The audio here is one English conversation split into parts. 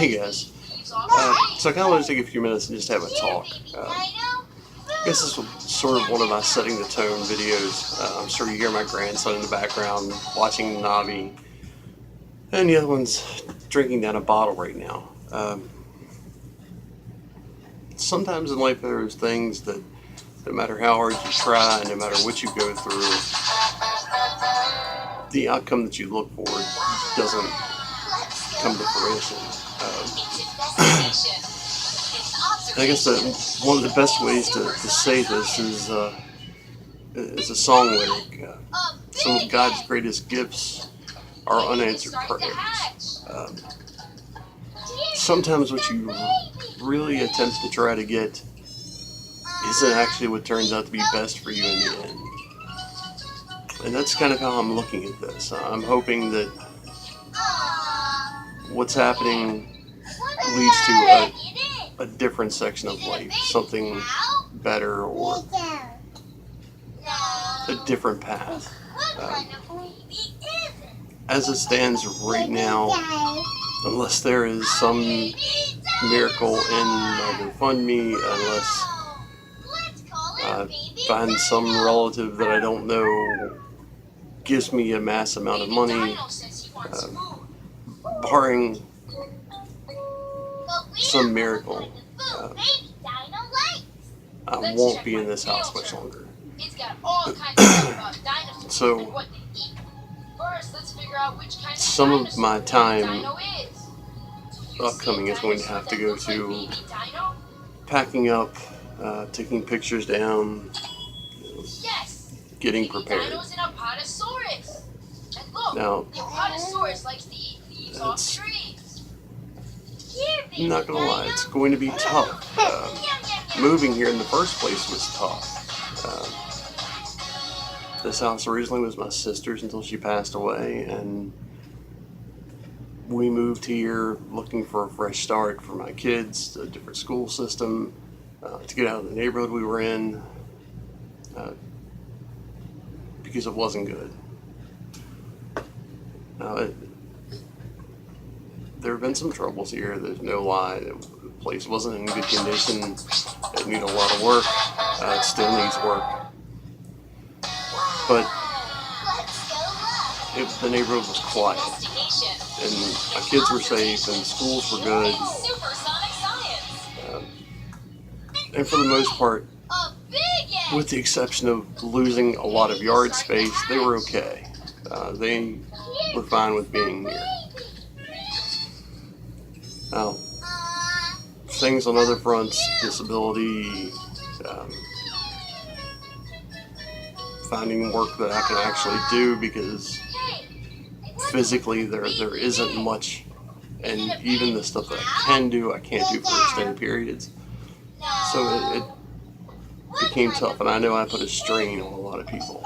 Hey guys, so I kind of want to take a few minutes and just have a talk. I guess this was sort of one of my setting the tone videos. I'm sure you hear my grandson in the background watching Navi, and the other one's drinking down a bottle right now. Sometimes in life there's things that no matter how hard you try, no matter what you go through, the outcome that you look for doesn't come to fruition. I guess that one of the best ways to say this is a song lyric. Some of God's greatest gifts are unanswered prayers. Sometimes what you really attempt to try to get isn't actually what turns out to be best for you in the end. And that's kind of how I'm looking at this. I'm hoping that what's happening leads to a different section of life, something better or a different path. As it stands right now, unless there is some miracle in my GoFundMe, unless I find some relative that I don't know gives me a mass amount of money, barring some miracle, I won't be in this house much longer. So, some of my time upcoming is going to have to go to packing up, taking pictures down, getting prepared. Now, I'm not gonna lie, it's going to be tough. Moving here in the first place was tough. This house originally was my sister's until she passed away, and we moved here looking for a fresh start for my kids, a different school system, to get out of the neighborhood we were in, because it wasn't good. Now, there have been some troubles here, there's no lie. The place wasn't in good condition, it needed a lot of work, it still needs work. But the neighborhood was quiet, and my kids were safe, and schools were good. And for the most part, with the exception of losing a lot of yard space, they were okay. They were fine with being here. Now, things on other fronts, disability, finding work that I can actually do, because physically there isn't much, and even the stuff that I can do, I can't do for extended periods. So it became tough, and I know I put a strain on a lot of people.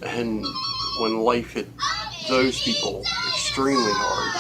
And when life hit those people extremely hard,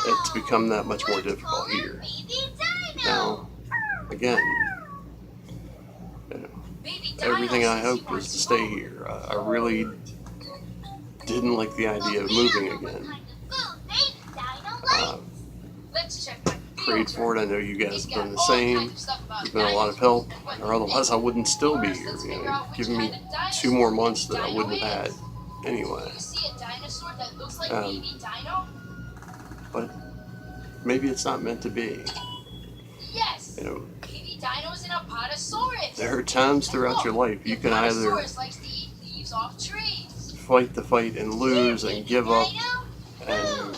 it's become that much more difficult here. Now, again, everything I hoped was to stay here. I really didn't like the idea of moving again. Prayed for it. I know you guys have done the same. There's been a lot of help, or otherwise I wouldn't still be here. Giving me 2 more months that I wouldn't have had anyway. But maybe it's not meant to be. There are times throughout your life you can either fight the fight and lose and give up and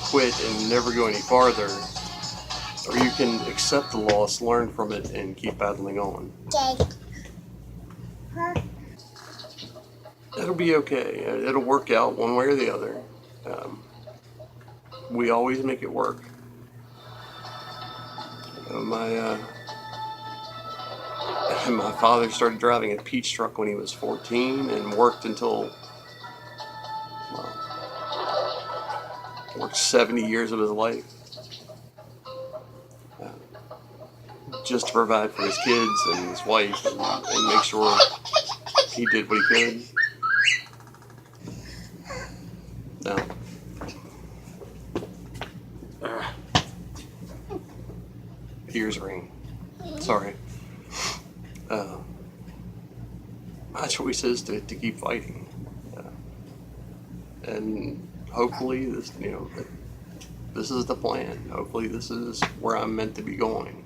quit and never go any farther, or you can accept the loss, learn from it, and keep battling on. It'll be okay. It'll work out one way or the other. We always make it work. My father started driving a peach truck when he was 14 and worked until, worked 70 years of his life just to provide for his kids and his wife and make sure he did what he could. Now, ears ring. Sorry. My choice is to keep fighting. And hopefully this, this is the plan. Hopefully this is where I'm meant to be going.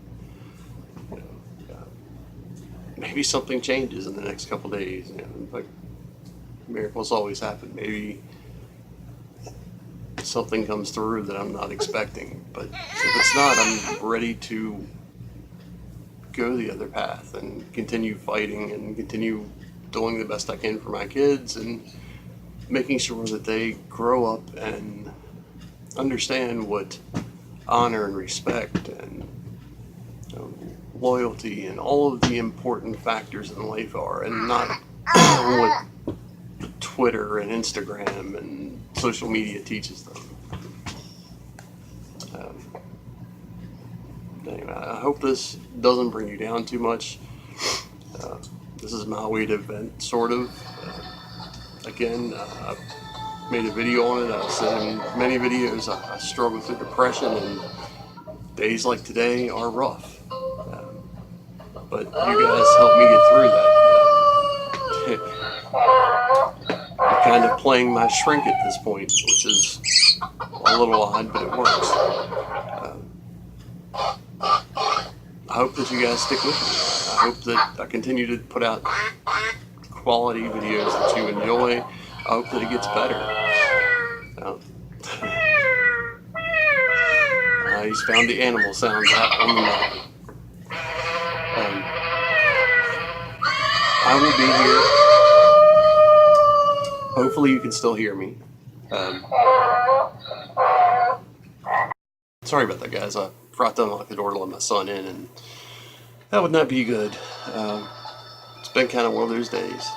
Maybe something changes in the next couple days. Like miracles always happen. Maybe something comes through that I'm not expecting. But if it's not, I'm ready to go the other path and continue fighting and continue doing the best I can for my kids and making sure that they grow up and understand what honor and respect and loyalty and all of the important factors in life are, and not what Twitter and Instagram and social media teaches them. Anyway, I hope this doesn't bring you down too much. This is my way to vent, sort of. Again, I've made a video on it. I've said in many videos I struggle with depression, and days like today are rough. But you guys helped me get through that. I'm kind of playing my shrink at this point, which is a little odd, but it works. I hope that you guys stick with me. I hope that I continue to put out quality videos that you enjoy. I hope that it gets better. He's found the animal sounds out on the map. I will be here. Hopefully you can still hear me. Sorry about that, guys. I forgot to unlock the door to let my son in, and that would not be good. It's been kind of one of those days.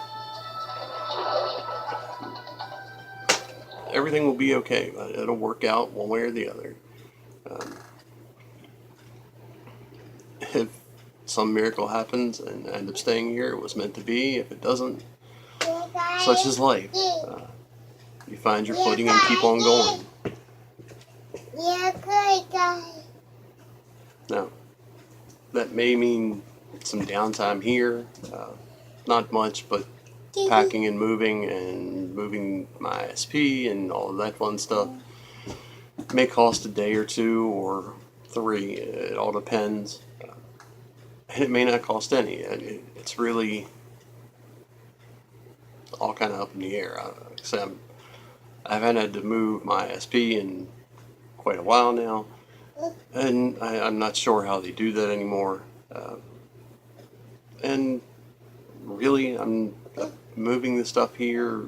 Everything will be okay. It'll work out one way or the other. If some miracle happens and I end up staying here, it was meant to be. If it doesn't, such is life. You find your footing and keep on going. Now, that may mean some downtime here. Not much, but packing and moving my ISP and all of that fun stuff. It may cost a day or two or 3. It all depends. And it may not cost any. It's really all kind of up in the air. I haven't had to move my ISP in quite a while now, and I'm not sure how they do that anymore. And really, I'm moving the stuff here.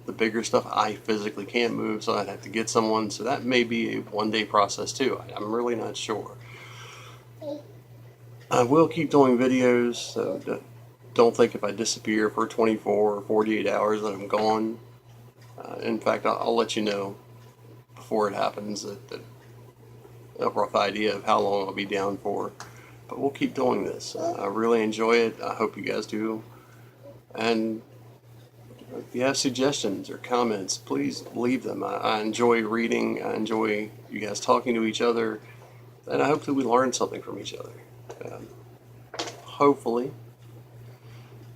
The bigger stuff I physically can't move, so I'd have to get someone. So that may be a one-day process too. I'm really not sure. I will keep doing videos, so don't think if I disappear for 24 or 48 hours that I'm gone. In fact, I'll let you know before it happens that a rough idea of how long I'll be down for. But we'll keep doing this. I really enjoy it. I hope you guys do. And if you have suggestions or comments, please leave them. I enjoy reading. I enjoy you guys talking to each other. And I hope that we learn something from each other. Hopefully.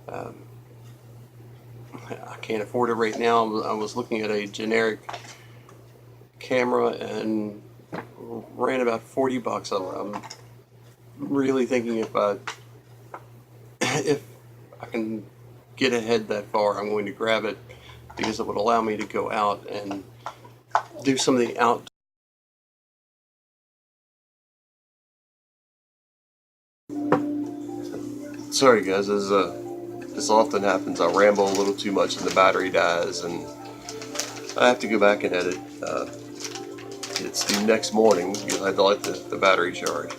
I can't afford it right now. I was looking at a generic camera and ran about $40. I'm really thinking if I can get ahead that far, I'm going to grab it, because it would allow me to go out and do some of the outdoor. Sorry guys, as this often happens, I ramble a little too much and the battery dies, and I have to go back and edit. It's the next morning because I had to let the battery charge.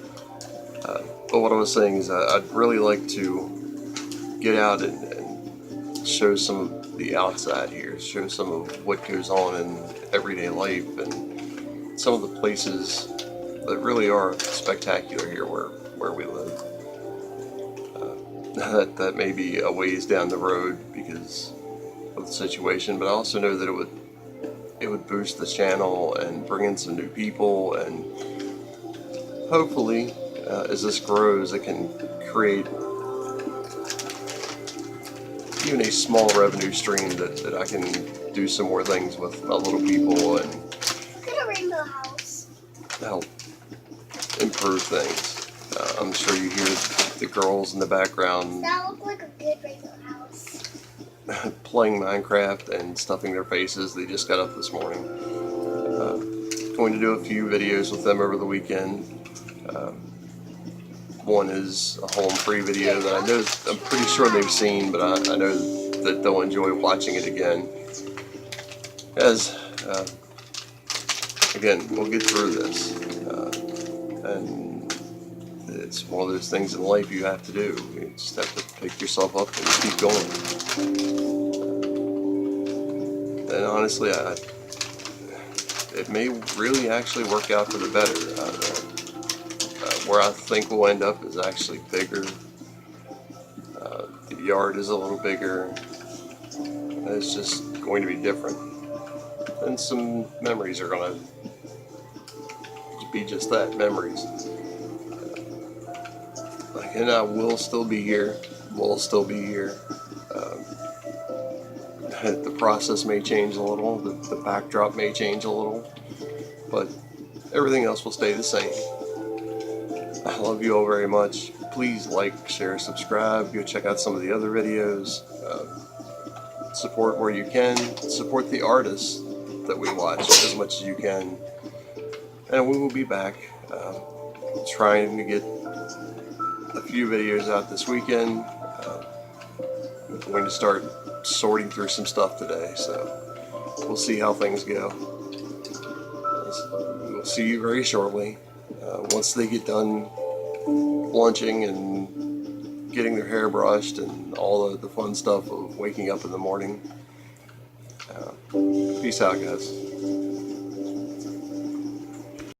But what I was saying is I'd really like to get out and show some of the outside here, show some of what goes on in everyday life and some of the places that really are spectacular here where we live. That may be a ways down the road because of the situation, but I also know that it would boost the channel and bring in some new people, and hopefully as this grows, it can create even a small revenue stream that I can do some more things with my little people and Get a rainbow house. help improve things. I'm sure you hear the girls in the background That looked like a good rainbow house. playing Minecraft and stuffing their faces. They just got up this morning. Going to do a few videos with them over the weekend. One is a home free video that I'm pretty sure they've seen, but I know that they'll enjoy watching it again. As again, we'll get through this, and it's one of those things in life you have to do. You just have to pick yourself up and keep going. And honestly, it may really actually work out for the better. Where I think we'll end up is actually bigger. The yard is a little bigger. It's just going to be different. And some memories are going to be just that, memories. And I will still be here. We'll still be here. The process may change a little. The backdrop may change a little. But everything else will stay the same. I love you all very much. Please like, share, subscribe. Go check out some of the other videos. Support where you can. Support the artists that we watch as much as you can. And we will be back trying to get a few videos out this weekend. I'm going to start sorting through some stuff today, so we'll see how things go. We'll see you very shortly. Once they get done lunching and getting their hair brushed and all the fun stuff of waking up in the morning. Peace out, guys.